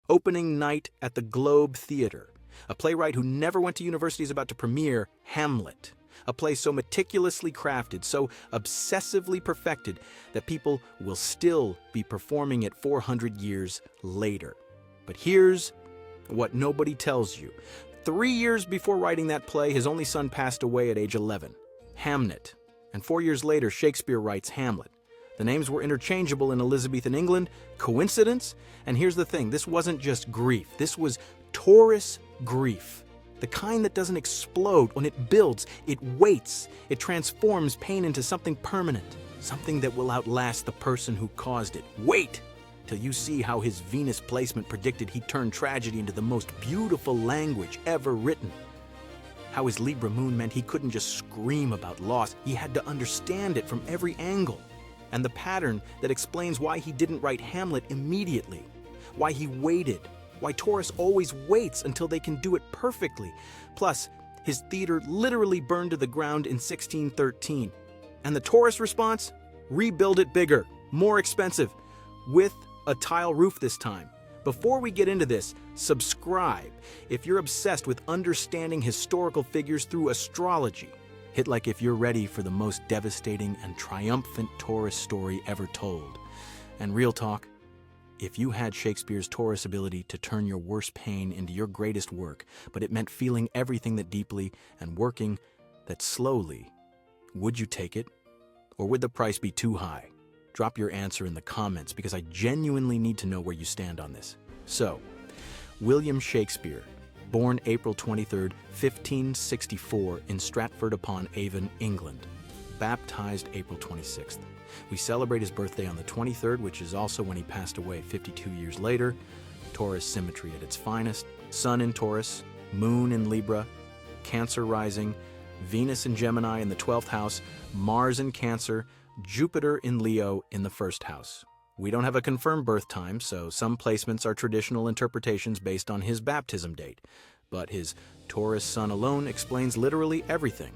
Opening night at the Globetheatre. A playwright who never went to university is about to premiere Hamlet, a play so meticulously crafted, so obsessively perfected, that people will still be performing it 400 years later. But here's what nobody tells you. 3 years before writing that play, his only son passed away at age 11. Hamnet. And 4 years later, Shakespeare writes Hamlet. The names were interchangeable in Elizabethan England. Coincidence? And here's the thing, this wasn't just grief. This was Taurus grief. The kind that doesn't explode when it builds, it waits. It transforms pain into something permanent, something that will outlast the person who caused it. Wait till you see how his Venus placement predicted he'd turn tragedy into the most beautiful language ever written. How his Libra Moon meant he couldn't just scream about loss, he had to understand it from every angle. And the pattern that explains why he didn't write Hamlet immediately, why he waited, why Taurus always waits until they can do it perfectly. Plus, his theater literally burned to the ground in 1613. And the Taurus response? Rebuild it bigger, more expensive, with a tile roof this time. Before we get into this, subscribe if you're obsessed with understanding historical figures through astrology. Hit like if you're ready for the most devastating and triumphant Taurus story ever told. And real talk, if you had Shakespeare's Taurus ability to turn your worst pain into your greatest work, but it meant feeling everything that deeply and working that slowly, would you take it? Or would the price be too high? Drop your answer in the comments because I genuinely need to know where you stand on this. So, William Shakespeare, born April 23, 1564 in Stratford-upon-Avon, England, baptized April 26th. We celebrate his birthday on the 23rd, which is also when he passed away 52 years later. Taurus symmetry at its finest. Sun in Taurus, Moon in Libra, Cancer rising, Venus in Gemini in the 12th house, Mars in Cancer, Jupiter in Leo in the 1st house. We don't have a confirmed birth time, so some placements are traditional interpretations based on his baptism date. But his Taurus Sun alone explains literally everything.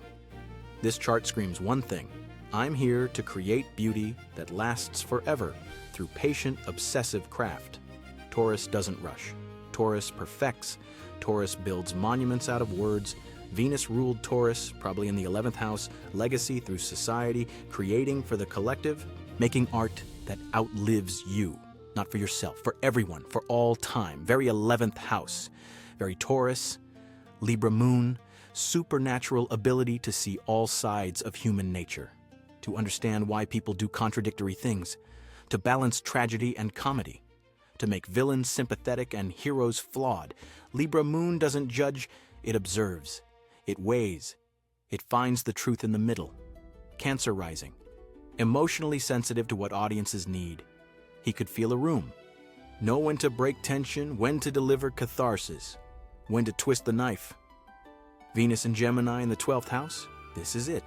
This chart screams one thing: I'm here to create beauty that lasts forever through patient, obsessive craft. Taurus doesn't rush. Taurus perfects. Taurus builds monuments out of words. Venus ruled Taurus, probably in the 11th house, legacy through society, creating for the collective, making art that outlives you. Not for yourself, for everyone, for all time. Very 11th house. Very Taurus, Libra Moon, supernatural ability to see all sides of human nature, to understand why people do contradictory things, to balance tragedy and comedy, to make villains sympathetic and heroes flawed. Libra Moon doesn't judge, it observes. It weighs. It finds the truth in the middle. Cancer rising. Emotionally sensitive to what audiences need. He could feel a room. Know when to break tension, when to deliver catharsis, when to twist the knife. Venus and Gemini in the 12th house? This is it.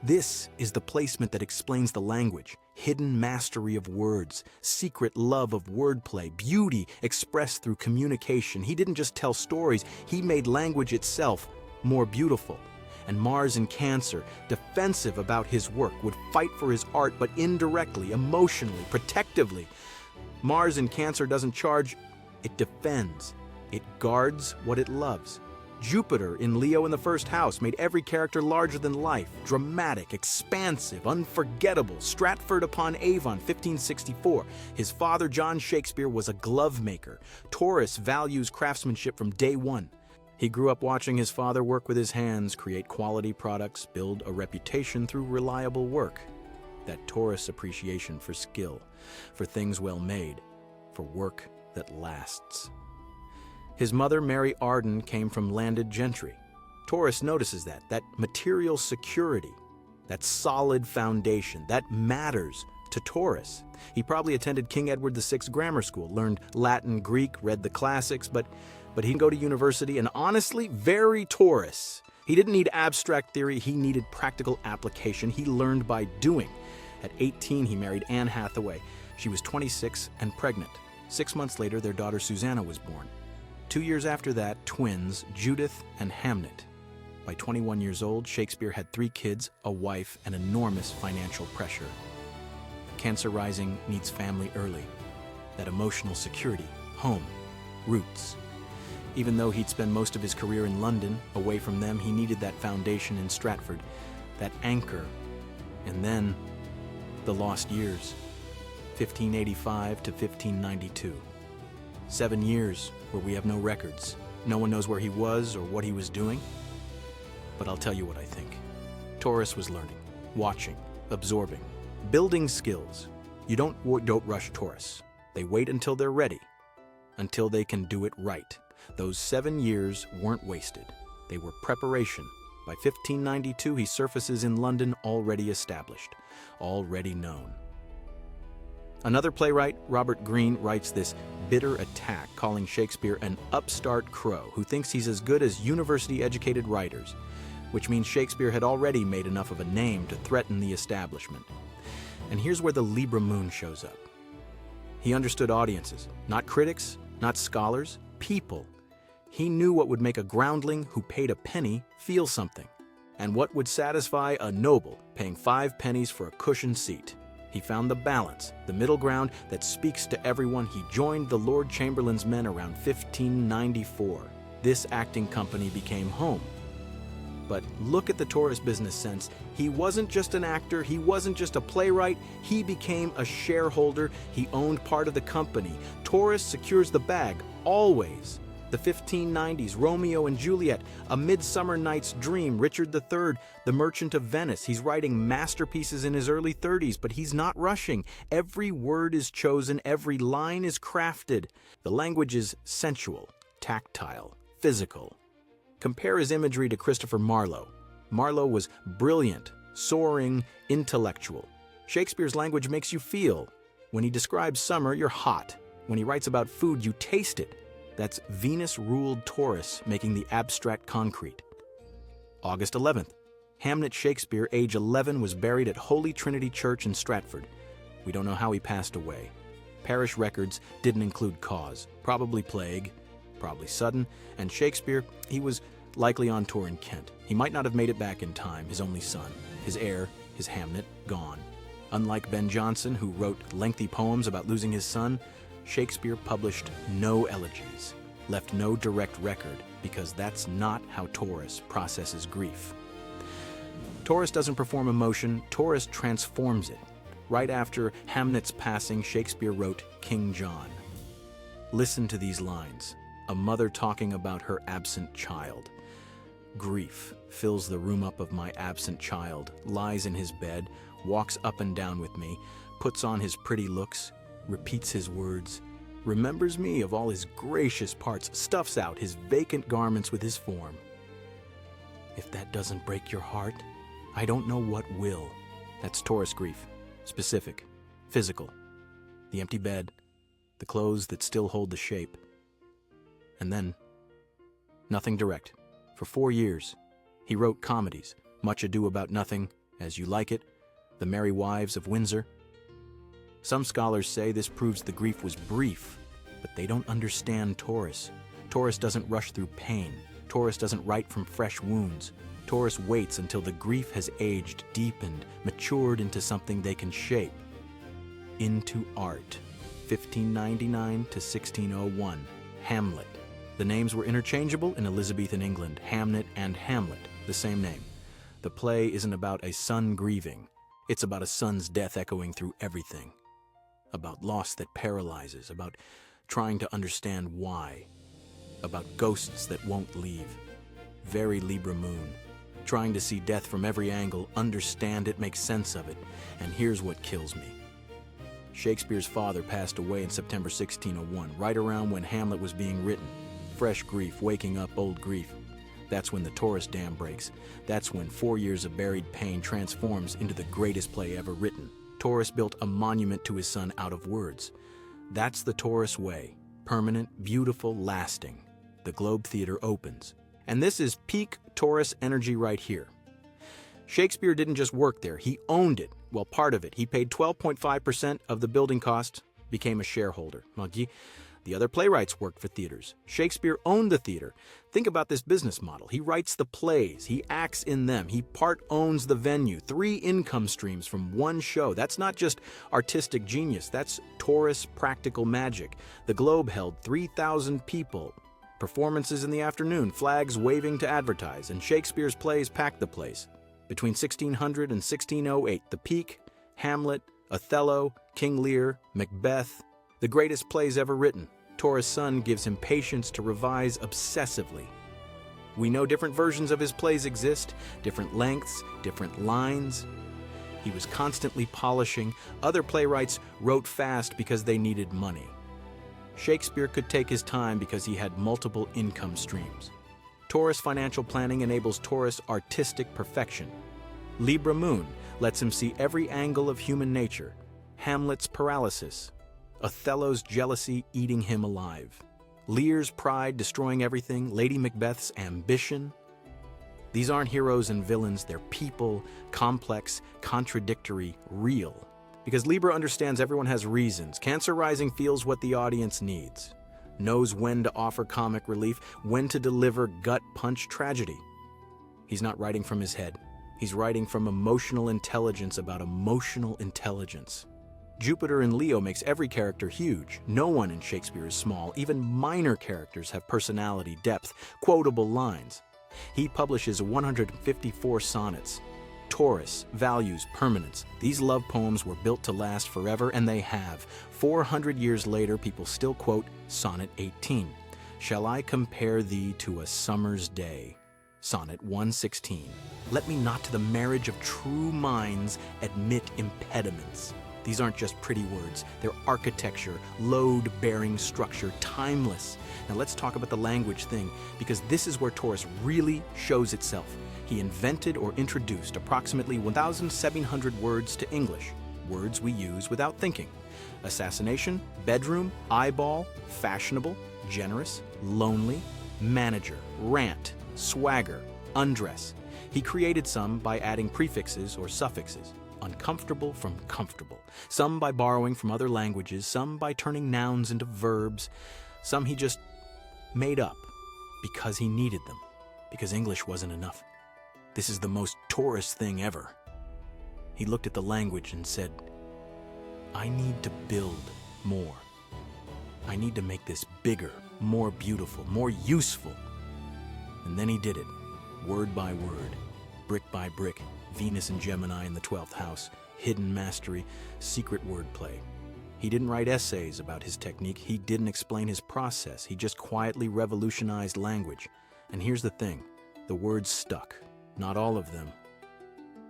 This is the placement that explains the language, hidden mastery of words, secret love of wordplay, beauty expressed through communication. He didn't just tell stories, he made language itself more beautiful. And Mars in Cancer, defensive about his work, would fight for his art, but indirectly, emotionally, protectively. Mars in Cancer doesn't charge, it defends. It guards what it loves. Jupiter in Leo in the 1st house made every character larger than life, dramatic, expansive, unforgettable. Stratford-upon-Avon, 1564. His father, John Shakespeare, was a glovemaker. Taurus values craftsmanship from day one. He grew up watching his father work with his hands, create quality products, build a reputation through reliable work. That Taurus appreciation for skill, for things well made, for work that lasts. His mother, Mary Arden, came from landed gentry. Taurus notices that material security, that solid foundation, that matters to Taurus. He probably attended King Edward VI grammar school, learned Latin, Greek, read the classics, but he didn't go to university, and honestly, very Taurus. He didn't need abstract theory, he needed practical application. He learned by doing. At 18, he married Anne Hathaway. She was 26 and pregnant. 6 months later, their daughter Susanna was born. 2 years after that, twins, Judith and Hamnet. By 21 years old, Shakespeare had 3 kids, a wife, and enormous financial pressure. Cancer rising needs family early. That emotional security, home. roots. Even though he'd spend most of his career in London, away from them, he needed that foundation in Stratford, that anchor. And then, the lost years, 1585 to 1592. 7 years where we have no records. No one knows where he was or what he was doing. But I'll tell you what I think. Taurus was learning, watching, absorbing, building skills. You don't rush Taurus. They wait until they're ready, until they can do it right. Those 7 years weren't wasted. They were preparation. By 1592, he surfaces in London already established, already known. Another playwright, Robert Greene, writes this bitter attack, calling Shakespeare an upstart crow who thinks he's as good as university-educated writers, which means Shakespeare had already made enough of a name to threaten the establishment. And here's where the Libra Moon shows up. He understood audiences, not critics, not scholars, people. He knew what would make a groundling who paid a penny feel something, and what would satisfy a noble paying 5 pennies for a cushioned seat. He found the balance, the middle ground that speaks to everyone. He joined the Lord Chamberlain's men around 1594. This acting company became home. But look at the Taurus business sense. He wasn't just an actor, he wasn't just a playwright, he became a shareholder. He owned part of the company. Taurus secures the bag, always. The 1590s, Romeo and Juliet, A Midsummer Night's Dream, Richard III, The Merchant of Venice. He's writing masterpieces in his early 30s, but he's not rushing. Every word is chosen, every line is crafted. The language is sensual, tactile, physical. Compare his imagery to Christopher Marlowe. Marlowe was brilliant, soaring, intellectual. Shakespeare's language makes you feel. When he describes summer, you're hot. When he writes about food, you taste it. That's Venus-ruled Taurus making the abstract concrete. August 11th. Hamnet Shakespeare, age 11, was buried at Holy Trinity Church in Stratford. We don't know how he passed away. Parish records didn't include cause. Probably plague, probably sudden. And Shakespeare, he was likely on tour in Kent. He might not have made it back in time, his only son. His heir, his Hamnet, gone. Unlike Ben Jonson, who wrote lengthy poems about losing his son, Shakespeare published no elegies, left no direct record, because that's not how Taurus processes grief. Taurus doesn't perform emotion, Taurus transforms it. Right after Hamnet's passing, Shakespeare wrote King John. Listen to these lines, a mother talking about her absent child. Grief fills the room up of my absent child, lies in his bed, walks up and down with me, puts on his pretty looks, repeats his words, remembers me of all his gracious parts, stuffs out his vacant garments with his form. If that doesn't break your heart, I don't know what will. That's Taurus grief. Specific, physical. The empty bed, the clothes that still hold the shape. And then, nothing direct. For 4 years, he wrote comedies, Much Ado About Nothing, As You Like It, The Merry Wives of Windsor. Some scholars say this proves the grief was brief, but they don't understand Taurus. Taurus doesn't rush through pain. Taurus doesn't write from fresh wounds. Taurus waits until the grief has aged, deepened, matured into something they can shape. Into art. 1599 to 1601. Hamlet. The names were interchangeable in Elizabethan England, Hamnet and Hamlet, the same name. The play isn't about a son grieving. It's about a son's death echoing through everything. About loss that paralyzes, about trying to understand why, about ghosts that won't leave. Very Libra Moon. Trying to see death from every angle, understand it, make sense of it. And here's what kills me. Shakespeare's father passed away in September 1601, right around when Hamlet was being written. Fresh grief, waking up old grief. That's when the Taurus dam breaks. That's when 4 years of buried pain transforms into the greatest play ever written. Taurus built a monument to his son out of words. That's the Taurus way. Permanent, beautiful, lasting. The Globetheatre opens. And this is peak Taurus energy right here. Shakespeare didn't just work there, he owned it. Well, part of it. He paid 12.5% of the building cost, became a shareholder. The other playwrights worked for theaters. Shakespeare owned the theater. Think about this business model. He writes the plays, he acts in them, he part owns the venue. 3 income streams from one show. That's not just artistic genius, that's Taurus practical magic. The Globe held 3,000 people. Performances in the afternoon, flags waving to advertise, and Shakespeare's plays packed the place. Between 1600 and 1608, The Peak, Hamlet, Othello, King Lear, Macbeth, the greatest plays ever written. Taurus Sun gives him patience to revise obsessively. We know different versions of his plays exist, different lengths, different lines. He was constantly polishing. Other playwrights wrote fast because they needed money. Shakespeare could take his time because he had multiple income streams. Taurus financial planning enables Taurus artistic perfection. Libra Moon lets him see every angle of human nature. Hamlet's paralysis. Othello's jealousy eating him alive. Lear's pride destroying everything. Lady Macbeth's ambition. These aren't heroes and villains, they're people, complex, contradictory, real. Because Libra understands everyone has reasons. Cancer rising feels what the audience needs. Knows when to offer comic relief, when to deliver gut-punch tragedy. He's not writing from his head. He's writing from emotional intelligence about emotional intelligence. Jupiter in Leo makes every character huge. No one in Shakespeare is small. Even minor characters have personality, depth, quotable lines. He publishes 154 sonnets. Taurus values permanence. These love poems were built to last forever, and they have. 400 years later, people still quote Sonnet 18. Shall I compare thee to a summer's day? Sonnet 116. Let me not to the marriage of true minds admit impediments. These aren't just pretty words, they're architecture, load-bearing structure, timeless. Now let's talk about the language thing, because this is where Taurus really shows itself. He invented or introduced approximately 1,700 words to English, words we use without thinking. Assassination, bedroom, eyeball, fashionable, generous, lonely, manager, rant, swagger, undress. He created some by adding prefixes or suffixes. Uncomfortable from comfortable. Some by borrowing from other languages, some by turning nouns into verbs. Some he just made up because he needed them, because English wasn't enough. This is the most Taurus thing ever. He looked at the language and said, I need to build more. I need to make this bigger, more beautiful, more useful. And then he did it, word by word, brick by brick. Venus and Gemini in the 12th house, hidden mastery, secret wordplay. He didn't write essays about his technique, he didn't explain his process, he just quietly revolutionized language. And here's the thing, the words stuck, not all of them.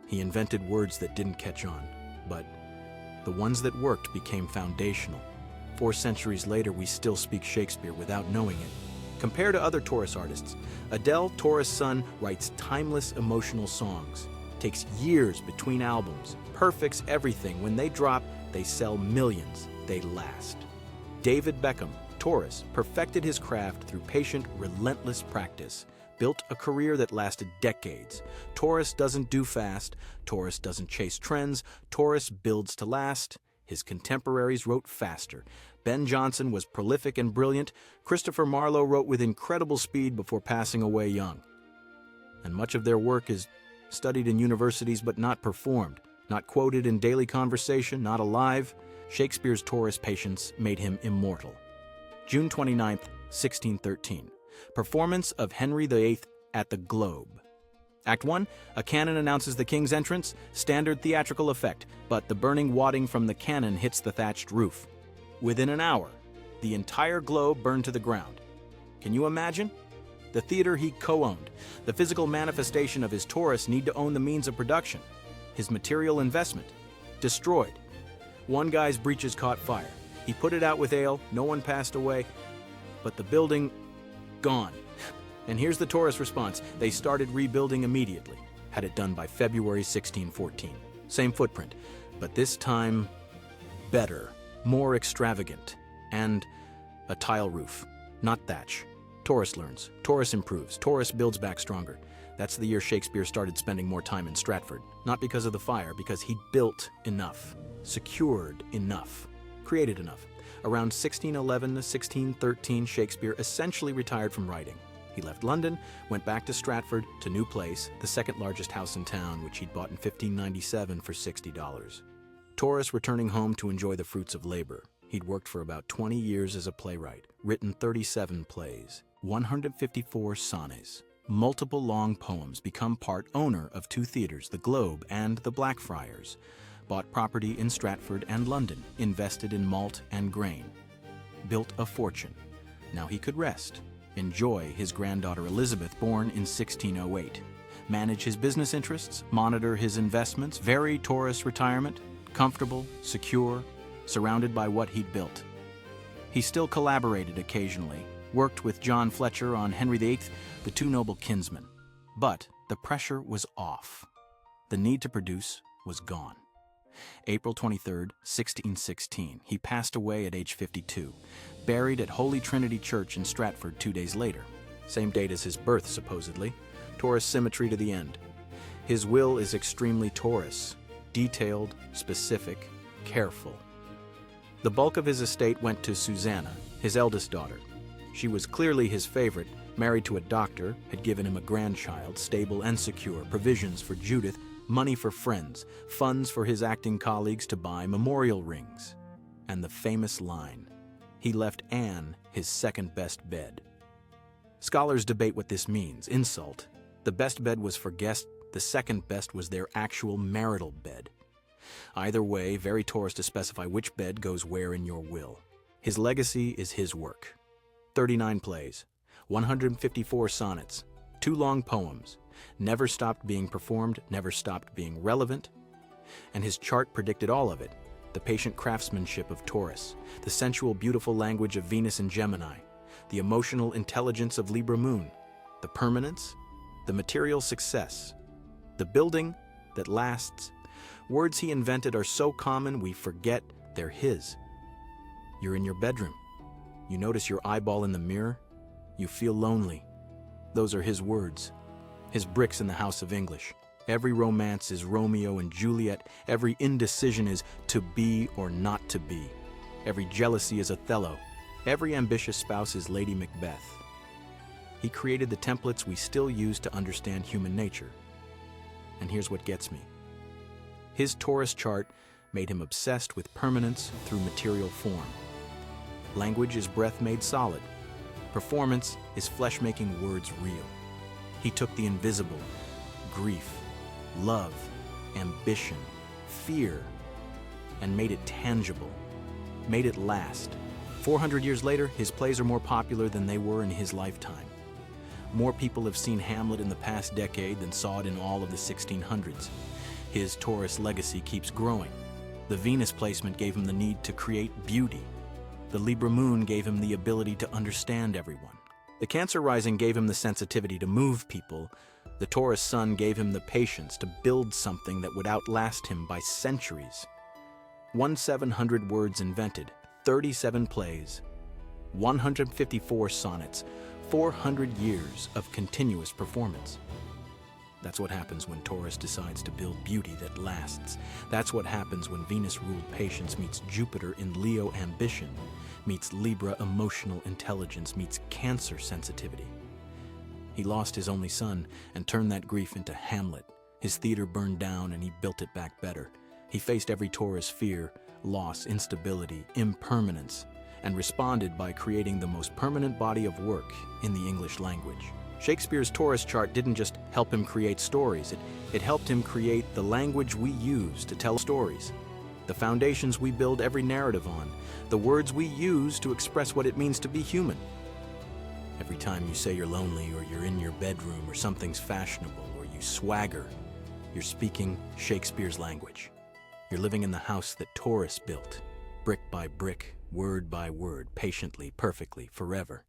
He invented words that didn't catch on, but the ones that worked became foundational. 4 centuries later, we still speak Shakespeare without knowing it. Compared to other Taurus artists, Adele, Taurus Sun, writes timeless emotional songs. Takes years between albums, perfects everything. When they drop, they sell millions. They last. David Beckham, Taurus, perfected his craft through patient, relentless practice. Built a career that lasted decades. Taurus doesn't do fast. Taurus doesn't chase trends. Taurus builds to last. His contemporaries wrote faster. Ben Jonson was prolific and brilliant. Christopher Marlowe wrote with incredible speed before passing away young. And much of their work is studied in universities but not performed, not quoted in daily conversation, not alive. Shakespeare's Taurus patience made him immortal. June 29, 1613. Performance of Henry VIII at the Globe. Act 1, a cannon announces the king's entrance, standard theatrical effect, but the burning wadding from the cannon hits the thatched roof. Within an hour, the entire Globe burned to the ground. Can you imagine? The theater he co-owned, the physical manifestation of his Taurus need to own the means of production. His material investment, destroyed. One guy's breeches caught fire. He put it out with ale, no one passed away, but the building, gone. And here's the Taurus response. They started rebuilding immediately. Had it done by February 1614. Same footprint, but this time better, more extravagant, and a tile roof, not thatch. Taurus learns, Taurus improves, Taurus builds back stronger. That's the year Shakespeare started spending more time in Stratford. Not because of the fire, because he'd built enough, secured enough, created enough. Around 1611 to 1613, Shakespeare essentially retired from writing. He left London, went back to Stratford, to New Place, the second largest house in town, which he'd bought in 1597 for $60. Taurus returning home to enjoy the fruits of labor. He'd worked for about 20 years as a playwright, written 37 plays, 154 sonnets, multiple long poems, become part owner of 2 theaters, the Globe and the Blackfriars, bought property in Stratford and London, invested in malt and grain, built a fortune. Now he could rest, enjoy his granddaughter Elizabeth, born in 1608, manage his business interests, monitor his investments, very Taurus retirement, comfortable, secure, surrounded by what he'd built. He still collaborated occasionally, worked with John Fletcher on Henry VIII, the 2 noble kinsmen. But the pressure was off. The need to produce was gone. April 23, 1616, he passed away at age 52, buried at Holy Trinity Church in Stratford 2 days later. Same date as his birth, supposedly. Taurus symmetry to the end. His will is extremely Taurus, detailed, specific, careful. The bulk of his estate went to Susanna, his eldest daughter. She was clearly his favorite, married to a doctor, had given him a grandchild, stable and secure, provisions for Judith, money for friends, funds for his acting colleagues to buy memorial rings. And the famous line, he left Anne his second best bed. Scholars debate what this means. Insult. The best bed was for guests, the second best was their actual marital bed. Either way, very Taurus to specify which bed goes where in your will. His legacy is his work. 39 plays, 154 sonnets, 2 long poems, never stopped being performed, never stopped being relevant, and his chart predicted all of it. The patient craftsmanship of Taurus, the sensual, beautiful language of Venus and Gemini, the emotional intelligence of Libra Moon, the permanence, the material success, the building that lasts. Words he invented are so common we forget they're his. You're in your bedroom. You notice your eyeball in the mirror. You feel lonely. Those are his words. His bricks in the House of English. Every romance is Romeo and Juliet. Every indecision is to be or not to be. Every jealousy is Othello. Every ambitious spouse is Lady Macbeth. He created the templates we still use to understand human nature. And here's what gets me. His Taurus chart made him obsessed with permanence through material form. Language is breath made solid. Performance is flesh making words real. He took the invisible, grief, love, ambition, fear, and made it tangible, made it last. 400 years later, his plays are more popular than they were in his lifetime. More people have seen Hamlet in the past decade than saw it in all of the 1600s. His Taurus legacy keeps growing. The Venus placement gave him the need to create beauty. The Libra Moon gave him the ability to understand everyone. The Cancer rising gave him the sensitivity to move people. The Taurus Sun gave him the patience to build something that would outlast him by centuries. 1,700 words invented, 37 plays, 154 sonnets, 400 years of continuous performance. That's what happens when Taurus decides to build beauty that lasts. That's what happens when Venus-ruled patience meets Jupiter in Leo ambition, meets Libra emotional intelligence, meets Cancer sensitivity. He lost his only son and turned that grief into Hamlet. His theater burned down and he built it back better. He faced every Taurus fear, loss, instability, impermanence, and responded by creating the most permanent body of work in the English language. Shakespeare's Taurus chart didn't just help him create stories, it helped him create the language we use to tell stories, the foundations we build every narrative on, the words we use to express what it means to be human. Every time you say you're lonely or you're in your bedroom or something's fashionable or you swagger, you're speaking Shakespeare's language. You're living in the house that Taurus built, brick by brick, word by word, patiently, perfectly, forever.